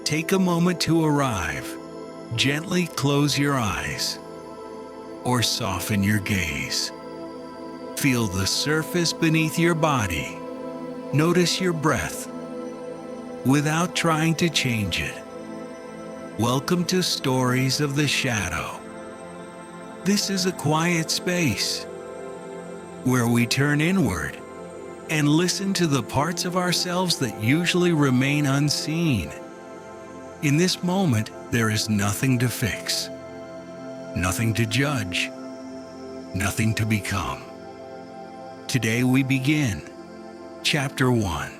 Take a moment to arrive. Gently close your eyes or soften your gaze. Feel the surface beneath your body. Notice your breath without trying to change it. Welcome to Stories of the Shadow. This is a quiet space where we turn inward and listen to the parts of ourselves that usually remain unseen. In this moment, there is nothing to fix, nothing to judge, nothing to become. Today we begin Chapter 1: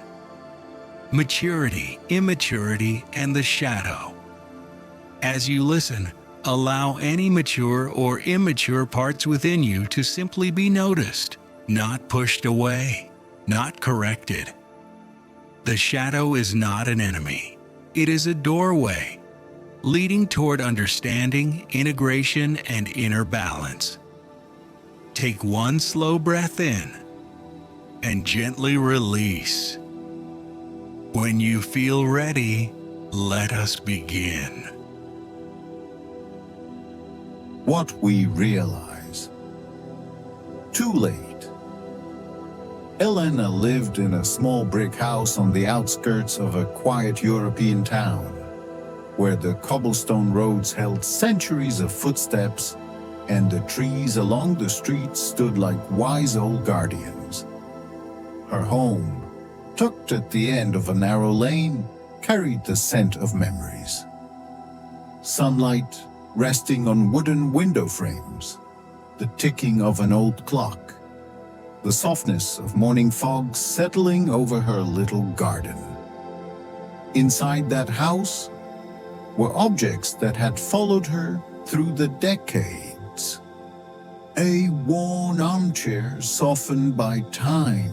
Maturity, Immaturity, and the Shadow. As you listen, allow any mature or immature parts within you to simply be noticed, not pushed away, not corrected. The shadow is not an enemy. It is a doorway leading toward understanding, integration, and inner balance. Take one slow breath in and gently release. When you feel ready, let us begin. What we realize. Too late. Elena lived in a small brick house on the outskirts of a quiet European town, where the cobblestone roads held centuries of footsteps and the trees along the streets stood like wise old guardians. Her home, tucked at the end of a narrow lane, carried the scent of memories. Sunlight resting on wooden window frames, the ticking of an old clock, the softness of morning fog settling over her little garden. Inside that house were objects that had followed her through the decades. A worn armchair softened by time,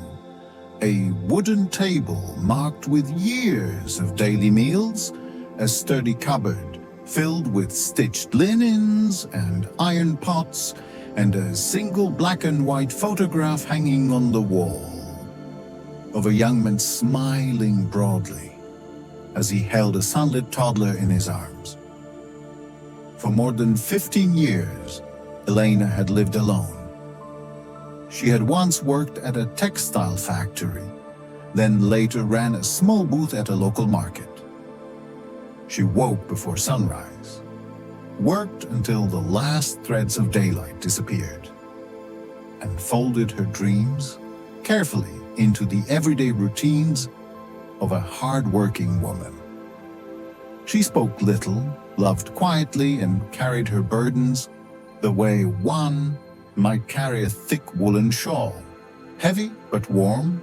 a wooden table marked with years of daily meals, a sturdy cupboard filled with stitched linens and iron pots, and a single black and white photograph hanging on the wall of a young man smiling broadly as he held a sunlit toddler in his arms. For more than 15 years, Elena had lived alone. She had once worked at a textile factory, then later ran a small booth at a local market. She woke before sunrise, worked until the last threads of daylight disappeared, and folded her dreams carefully into the everyday routines of a hard-working woman. She spoke little, loved quietly, and carried her burdens the way one might carry a thick woolen shawl, heavy but warm,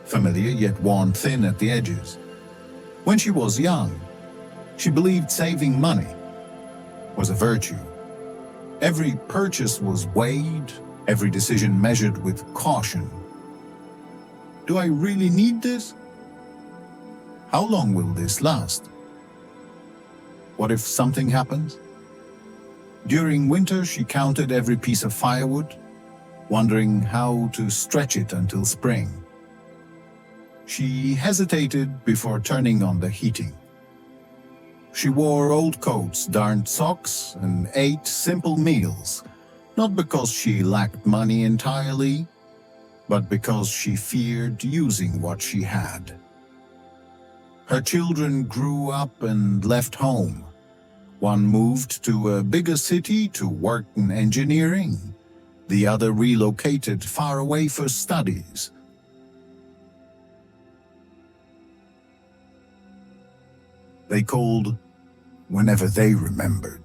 familiar yet worn thin at the edges. When she was young, she believed saving money was a virtue. Every purchase was weighed, every decision measured with caution. Do I really need this? How long will this last? What if something happens? During winter, she counted every piece of firewood, wondering how to stretch it until spring. She hesitated before turning on the heating. She wore old coats, darned socks, and ate simple meals, not because she lacked money entirely, but because she feared using what she had. Her children grew up and left home. One moved to a bigger city to work in engineering. The other relocated far away for studies. They called whenever they remembered,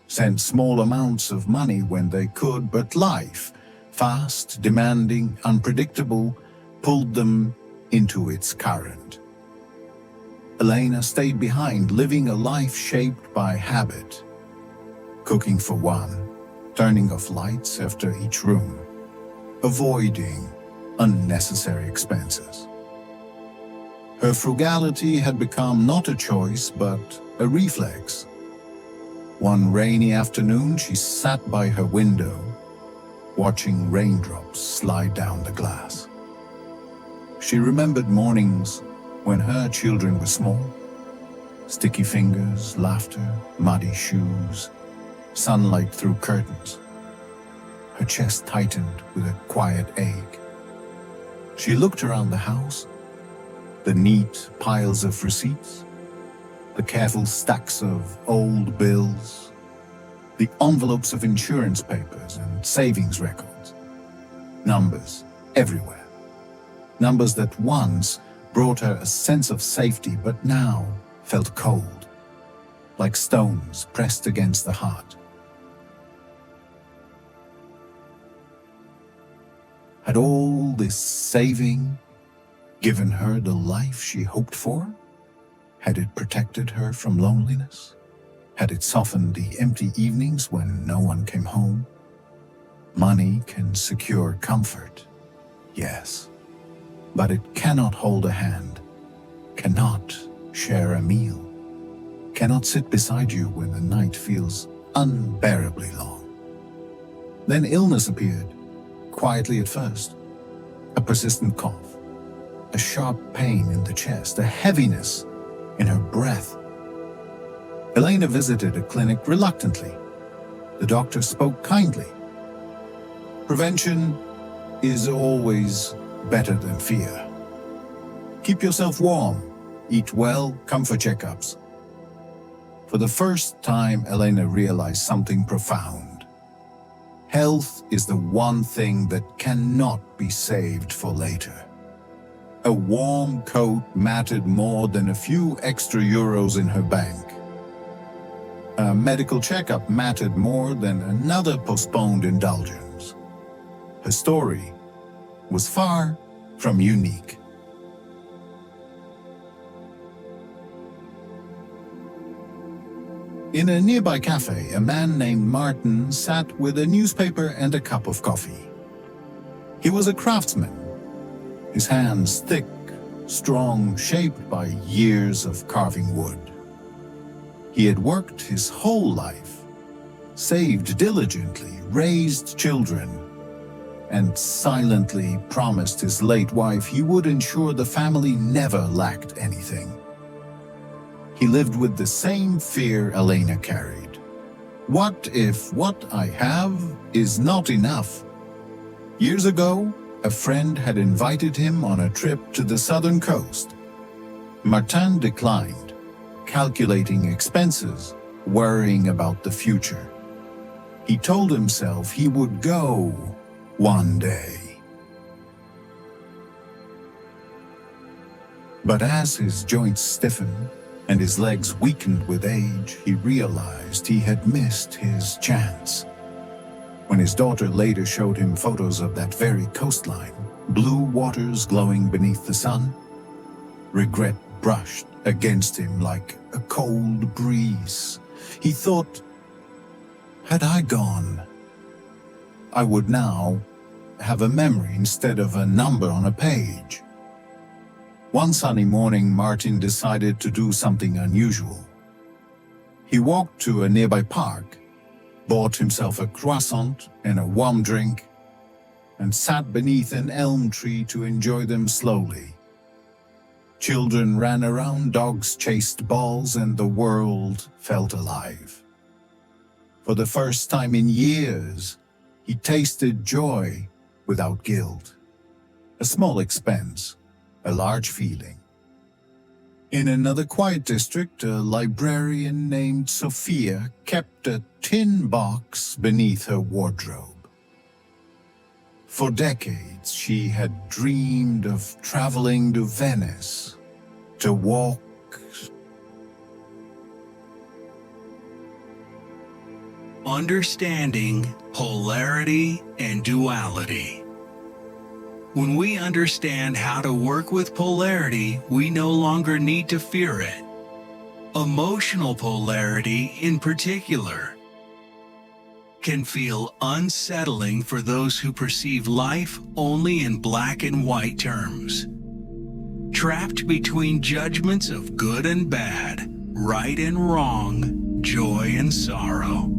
sent small amounts of money when they could, but life, fast, demanding, unpredictable, pulled them into its current. Elena stayed behind, living a life shaped by habit, cooking for one, turning off lights after each room, avoiding unnecessary expenses. Her frugality had become not a choice, but a reflex. One rainy afternoon, she sat by her window, watching raindrops slide down the glass. She remembered mornings when her children were small, Sticky fingers, laughter, muddy shoes, sunlight through curtains. Her chest tightened with a quiet ache. She looked around the house, the neat piles of receipts, the careful stacks of old bills, the envelopes of insurance papers and savings records. Numbers everywhere. Numbers that once brought her a sense of safety, but now felt cold, like stones pressed against the heart. Had all this saving given her the life she hoped for? Had it protected her from loneliness? Had it softened the empty evenings when no one came home? Money can secure comfort, yes, but it cannot hold a hand, cannot share a meal, cannot sit beside you when the night feels unbearably long. Then illness appeared, quietly at first. A persistent cough, a sharp pain in the chest, a heaviness in her breath. Elena visited a clinic reluctantly. The doctor spoke kindly. Prevention is always better than fear. Keep yourself warm, eat well, come for checkups. For the first time, Elena realized something profound. Health is the one thing that cannot be saved for later. A warm coat mattered more than a few extra euros in her bank. A medical checkup mattered more than another postponed indulgence. Her story was far from unique. In a nearby cafe, a man named Martin sat with a newspaper and a cup of coffee. He was a craftsman, his hands thick, strong, shaped by years of carving wood. He had worked his whole life, saved diligently, raised children, and silently promised his late wife he would ensure the family never lacked anything. He lived with the same fear Elena carried. What if what I have is not enough? Years ago, a friend had invited him on a trip to the southern coast. Martin declined, calculating expenses, worrying about the future. He told himself he would go one day. But as his joints stiffened and his legs weakened with age, he realized he had missed his chance. When his daughter later showed him photos of that very coastline, blue waters glowing beneath the sun, regret brushed against him like a cold breeze. He thought, had I gone, I would now have a memory instead of a number on a page. One sunny morning, Martin decided to do something unusual. He walked to a nearby park, bought himself a croissant and a warm drink, and sat beneath an elm tree to enjoy them slowly. Children ran around, dogs chased balls, and the world felt alive. For the first time in years, he tasted joy without guilt. A small expense, a large feeling. In another quiet district, a librarian named Sophia kept a tin box beneath her wardrobe. For decades, she had dreamed of traveling to Venice, to walk. Understanding polarity and duality. When we understand how to work with polarity, we no longer need to fear it. Emotional polarity, in particular, can feel unsettling for those who perceive life only in black and white terms. Trapped between judgments of good and bad, right and wrong, joy and sorrow.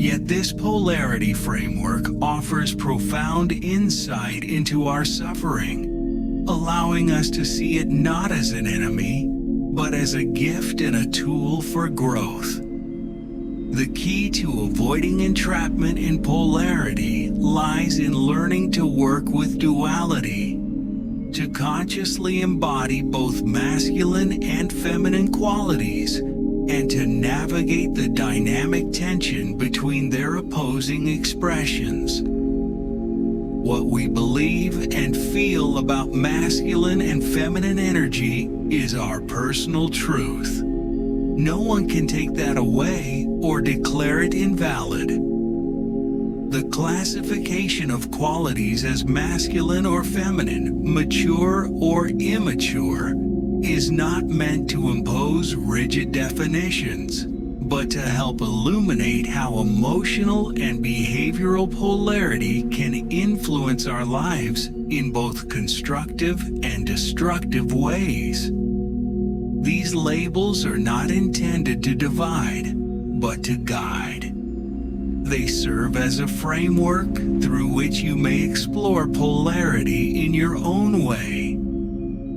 Yet this polarity framework offers profound insight into our suffering, allowing us to see it not as an enemy, but as a gift and a tool for growth. The key to avoiding entrapment in polarity lies in learning to work with duality, to consciously embody both masculine and feminine qualities, and to navigate the dynamic tension between their opposing expressions. What we believe and feel about masculine and feminine energy is our personal truth. No one can take that away or declare it invalid. The classification of qualities as masculine or feminine, mature or immature, is not meant to impose rigid definitions, but to help illuminate how emotional and behavioral polarity can influence our lives in both constructive and destructive ways. These labels are not intended to divide, but to guide. They serve as a framework through which you may explore polarity in your own way,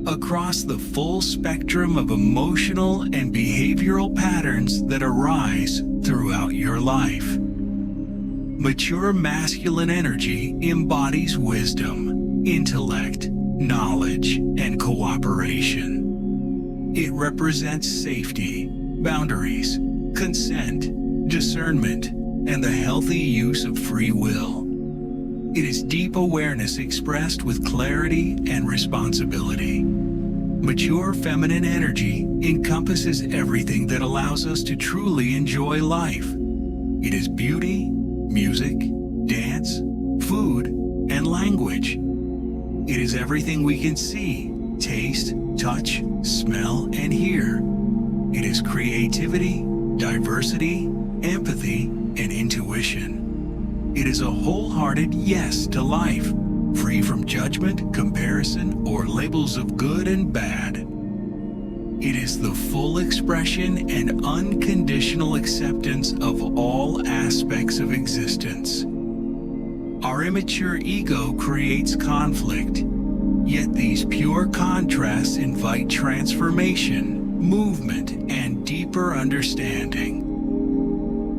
across the full spectrum of emotional and behavioral patterns that arise throughout your life. Mature masculine energy embodies wisdom, intellect, knowledge, and cooperation. It represents safety, boundaries, consent, discernment, and the healthy use of free will. It is deep awareness expressed with clarity and responsibility. Mature feminine energy encompasses everything that allows us to truly enjoy life. It is beauty, music, dance, food, and language. It is everything we can see, taste, touch, smell, and hear. It is creativity, diversity, empathy, and intuition. It is a wholehearted yes to life, free from judgment, comparison, or labels of good and bad. It is the full expression and unconditional acceptance of all aspects of existence. Our immature ego creates conflict, yet these pure contrasts invite transformation, movement, and deeper understanding.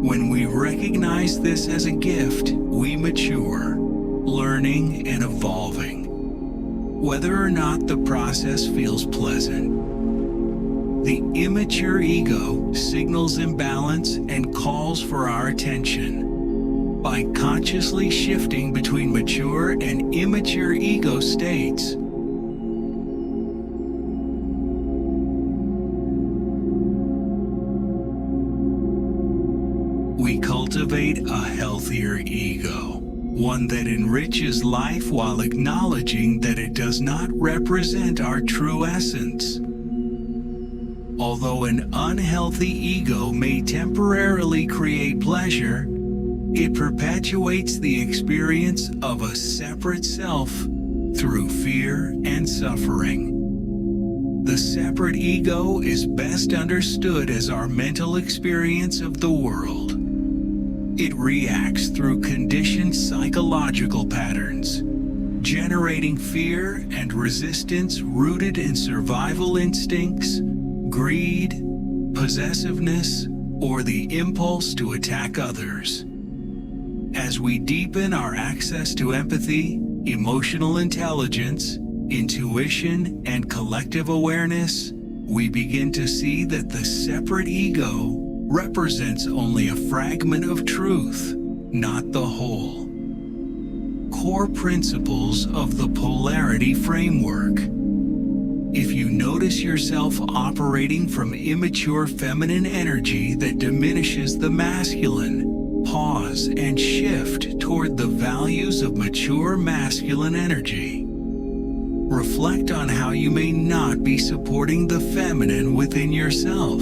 When we recognize this as a gift, we mature, learning and evolving, whether or not the process feels pleasant. The immature ego signals imbalance and calls for our attention. By consciously shifting between mature and immature ego states, we cultivate a healthier ego, one that enriches life while acknowledging that it does not represent our true essence. Although an unhealthy ego may temporarily create pleasure, it perpetuates the experience of a separate self through fear and suffering. The separate ego is best understood as our mental experience of the world. It reacts through conditioned psychological patterns, generating fear and resistance rooted in survival instincts, greed, possessiveness, or the impulse to attack others. As we deepen our access to empathy, emotional intelligence, intuition, and collective awareness, we begin to see that the separate ego represents only a fragment of truth, not the whole. Core principles of the polarity framework. If you notice yourself operating from immature feminine energy that diminishes the masculine, pause and shift toward the values of mature masculine energy. Reflect on how you may not be supporting the feminine within yourself.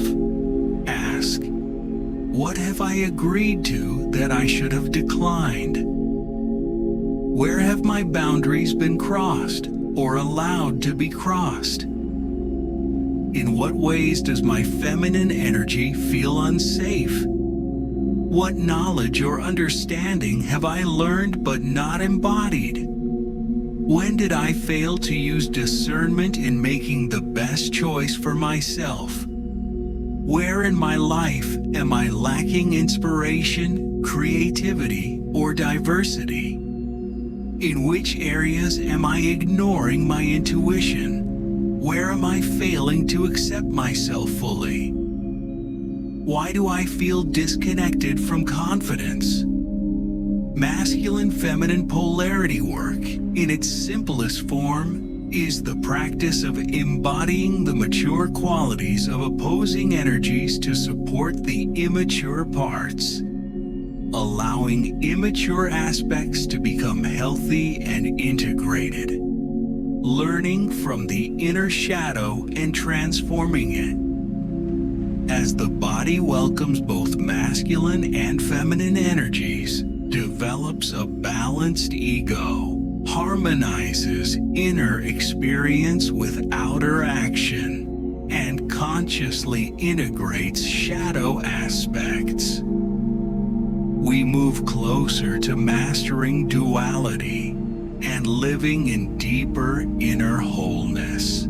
Ask, what have I agreed to that I should have declined? Where have my boundaries been crossed or allowed to be crossed? In what ways does my feminine energy feel unsafe? What knowledge or understanding have I learned but not embodied? When did I fail to use discernment in making the best choice for myself? Where in my life am I lacking inspiration, creativity, or diversity? In which areas am I ignoring my intuition? Where am I failing to accept myself fully? Why do I feel disconnected from confidence? Masculine-feminine polarity work, in its simplest form, is the practice of embodying the mature qualities of opposing energies to support the immature parts, allowing immature aspects to become healthy and integrated, learning from the inner shadow and transforming it. As the body welcomes both masculine and feminine energies, develops a balanced ego, harmonizes inner experience with outer action, and consciously integrates shadow aspects, we move closer to mastering duality and living in deeper inner wholeness.